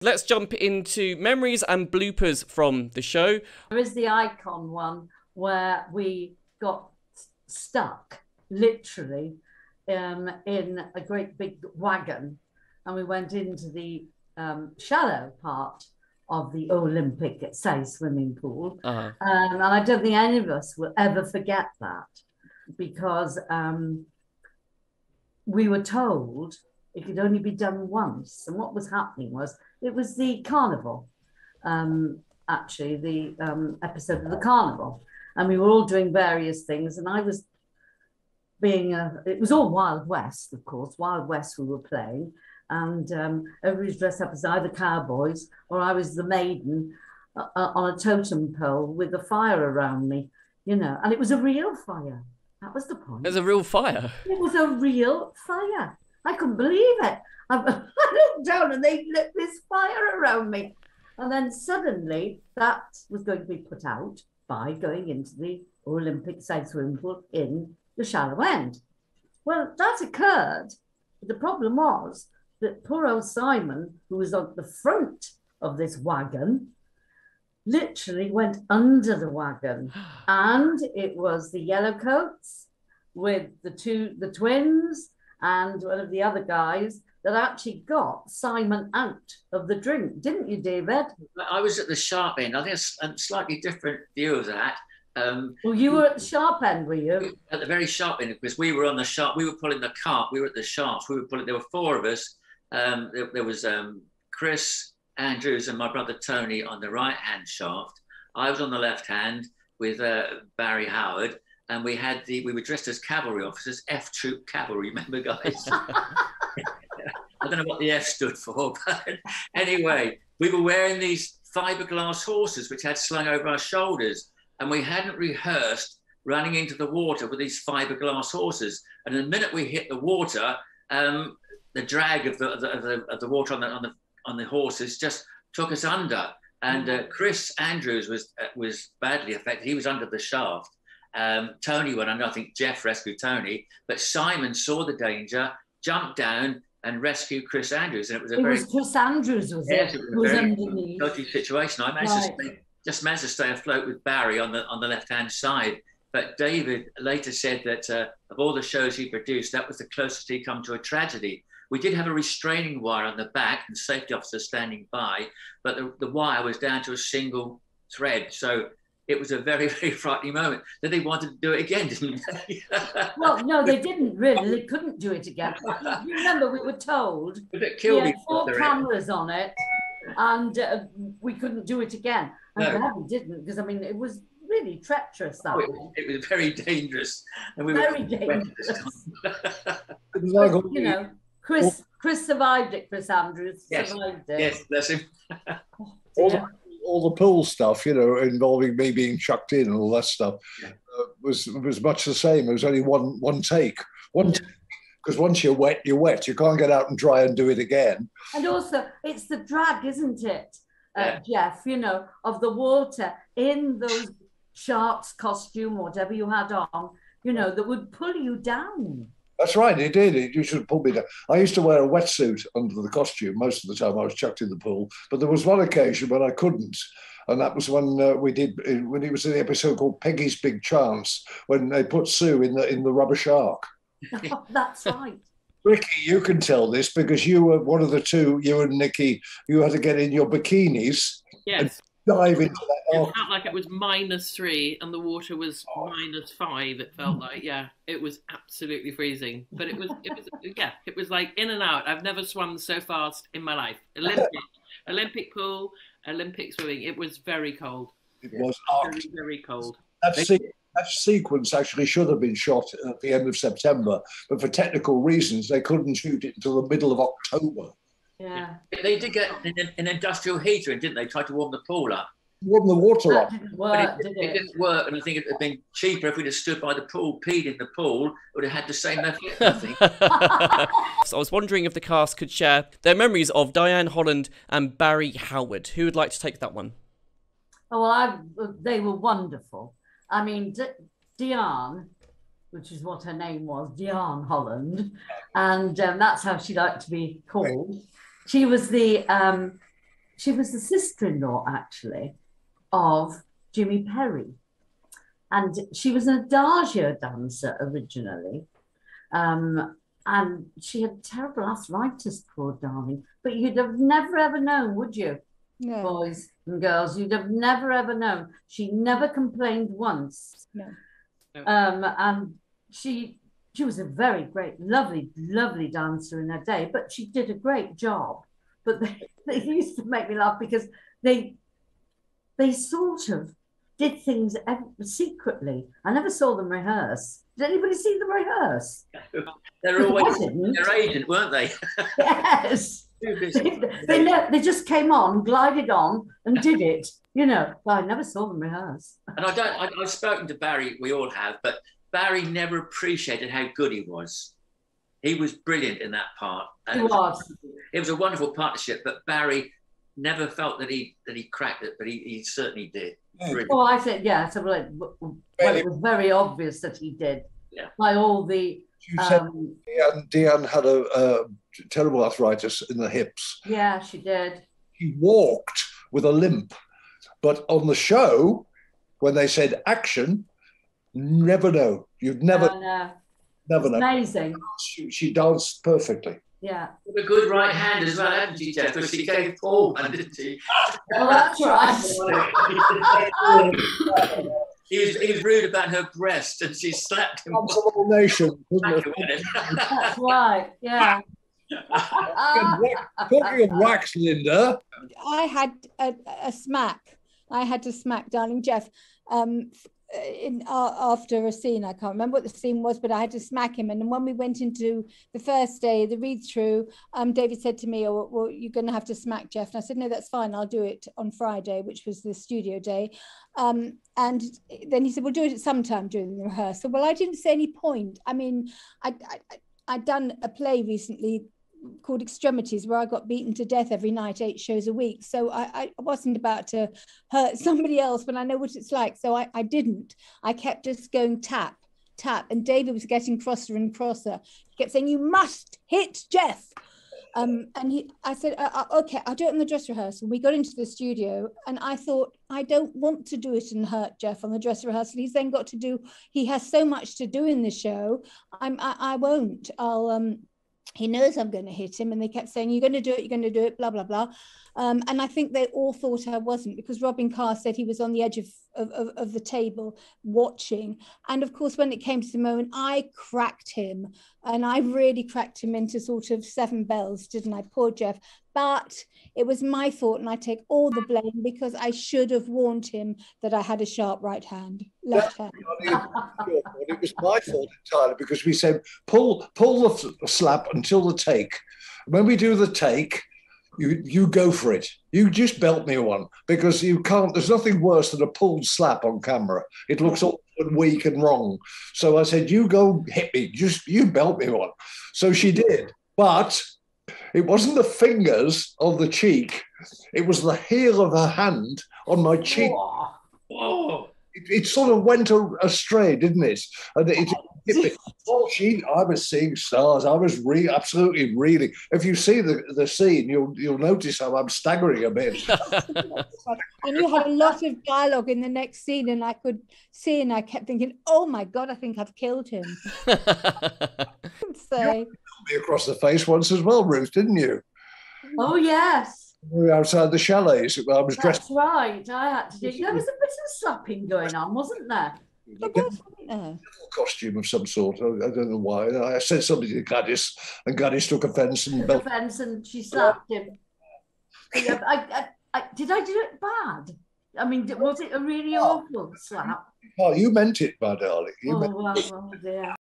let's jump into memories and bloopers from the show. There is the icon one where we got stuck, literally, in a great big wagon, and we went into the shallow part of the Olympic say swimming pool. And I don't think any of us will ever forget that, because we were told it could only be done once. And what was happening was, it was the Carnival, actually, the episode of the Carnival. And we were all doing various things. And I was it was all Wild West, of course. Wild West we were playing. And everybody's dressed up as either cowboys, or I was the maiden on a totem pole with a fire around me, you know. And it was a real fire. That was the point. There's a real fire. It was a real fire. I couldn't believe it. I looked down and they lit this fire around me. And then suddenly that was going to be put out by going into the Olympic side swimming pool in the shallow end. Well, that occurred. But the problem was that poor old Simon, who was on the front of this wagon, literally went under the wagon. And it was the Yellowcoats with the twins and one of the other guys that actually got Simon out of the drink. Didn't you, David? I was at the sharp end. I think it's a slightly different view of that. Well, you were at the sharp end, were you? At the very sharp end, because we were on the sharp. We were pulling the cart. We were at the sharps. We were pulling. There were four of us. There was Chris Andrews and my brother Tony on the right-hand shaft. I was on the left hand with Barry Howard, and we were dressed as cavalry officers, F Troop Cavalry. Remember, guys? I don't know what the F stood for, but anyway, we were wearing these fiberglass horses which had slung over our shoulders, and we hadn't rehearsed running into the water with these fiberglass horses. And the minute we hit the water, the drag of the water on the horses just took us under. And Chris Andrews was badly affected. He was under the shaft. Tony went under. I think Jeff rescued Tony, but Simon saw the danger, jumped down and rescued Chris Andrews. And it was Chris Andrews, was it? It was a very dodgy situation. I managed to stay afloat with Barry on the left-hand side. But David later said that of all the shows he produced, that was the closest he'd come to a tragedy. We did have a restraining wire on the back and safety officers standing by, but the wire was down to a single thread. So it was a very, very frightening moment. Then they wanted to do it again, didn't they? Well, no, they didn't really. They couldn't do it again. You remember, we were told we had 4 cameras on it, and we couldn't do it again. And we didn't, because, I mean, it was really treacherous that way. It was very dangerous. And we very dangerous. But, you know, Chris survived it. Chris Andrews survived it. Yes, bless him. All the pool stuff, you know, involving me being chucked in and all that stuff, was much the same. It was only one take. Because once you're wet, you're wet. You can't get out and dry and do it again. And also, it's the drag, isn't it, Jeff, you know, of the water in those shark's costume, whatever you had on, you know, that would pull you down. That's right, it did. It used to pull me down. I used to wear a wetsuit under the costume most of the time I was chucked in the pool. But there was one occasion when I couldn't. And that was when when it was in the episode called Peggy's Big Chance, when they put Sue in the rubber shark. That's right. Rikki, you can tell this because you were one of the two, you and Nikki, you had to get in your bikinis. Yes. Dive into that. It felt like it was -3 and the water was -5. It felt like, it was absolutely freezing. But it was like in and out. I've never swum so fast in my life. Olympic pool, Olympic swimming. It was very cold. It was very, very cold. That sequence actually should have been shot at the end of September, but for technical reasons, they couldn't shoot it until the middle of October. Yeah. They did get an industrial heater in, didn't they? Tried to warm the pool up. Warm the water up. That didn't work, did it? It didn't work, and I think it would have been cheaper if we'd have stood by the pool, peed in the pool. It would have had the same effect, I think. So I was wondering if the cast could share their memories of Diane Holland and Barry Howard. Who would like to take that one? Oh, well, they were wonderful. I mean, Diane, which is what her name was, Diane Holland, and that's how she liked to be called. She was the she was the sister-in-law, actually, of Jimmy Perry. And she was an adagio dancer originally. And she had terrible arthritis, poor darling. But you'd have never, ever known, would you? No. Boys and girls, you'd have never, ever known. She never complained once. No. And she was a very great, lovely, lovely dancer in her day, but she did a great job. But they used to make me laugh because they sort of did things secretly. I never saw them rehearse. Did anybody see them rehearse? They're always their agent, weren't they? Yes. They just came on, glided on, and did it. You know, but I never saw them rehearse. And I've spoken to Barry, we all have, but Barry never appreciated how good he was. He was brilliant in that part. He was. It was a wonderful partnership, but Barry never felt that he cracked it, but he certainly did. Brilliant. Oh, I said, yeah. So well, it was very obvious that he did. Yeah. By all the. Diane had a terrible arthritis in the hips. Yeah, she did. He walked with a limp, but on the show, when they said action, never know. You'd never know. Amazing. She danced perfectly. Yeah. With a good right hand as well, hadn't she, Jeff? Because she gave Paul one, didn't she? Well, that's right. He was rude about her breast, and she slapped him. Whole nation. That's right. Yeah. Talking of wax, Linda. I had a smack. I had to smack darling Jeff after a scene. I can't remember what the scene was, but I had to smack him. And then when we went into the first day, the read through, David said to me, "Oh, well, you're going to have to smack Jeff." And I said, "No, that's fine. I'll do it on Friday," which was the studio day. And then he said, "We'll do it at some time during the rehearsal." Well, I didn't see any point. I mean, I'd done a play recently called Extremities, where I got beaten to death every night, 8 shows a week. So I wasn't about to hurt somebody else when I know what it's like. So I didn't. I kept just going tap, tap. And David was getting crosser and crosser. He kept saying, "You must hit Jeff." I said, "Okay, I'll do it in the dress rehearsal." We got into the studio and I thought, I don't want to do it and hurt Jeff on the dress rehearsal. He's then got to do, he has so much to do in the show. I won't. He knows I'm going to hit him. And they kept saying, "You're going to do it, you're going to do it, blah, blah, blah." And I think they all thought I wasn't, because Robin Carr said he was on the edge of the table watching. And of course, when it came to the moment, I cracked him. And I really cracked him into sort of 7 bells, didn't I? Poor Jeff. But it was my fault, and I take all the blame, because I should have warned him that I had a sharp left hand. It was my fault entirely, because we said, pull the slap until the take. When we do the take, you go for it. You just belt me one, because you can't. There's nothing worse than a pulled slap on camera. It looks all weak and wrong. So I said, "You go hit me. Just you belt me one." So she did, but it wasn't the fingers of the cheek. It was the heel of her hand on my cheek. Oh. It sort of went astray, didn't it? And it hit me. Oh, I was seeing stars. I was absolutely reeling. If you see the scene, you'll notice how I'm staggering a bit. And you had a lot of dialogue in the next scene, and I could see, and I kept thinking, "Oh my God, I think I've killed him." So You hit me across the face once as well, Ruth, didn't you? Oh, yes. We were outside the chalets. I was dressed. That's right. I had to do. There was a bit of slapping going on, wasn't there? there was, wasn't there? Costume of some sort. I don't know why. I said something to Gladys, and Gladys took offence and she slapped him. Yeah, did I do it bad? I mean, was it a really awful slap? Oh, you meant it, my darling. Oh, well, dear.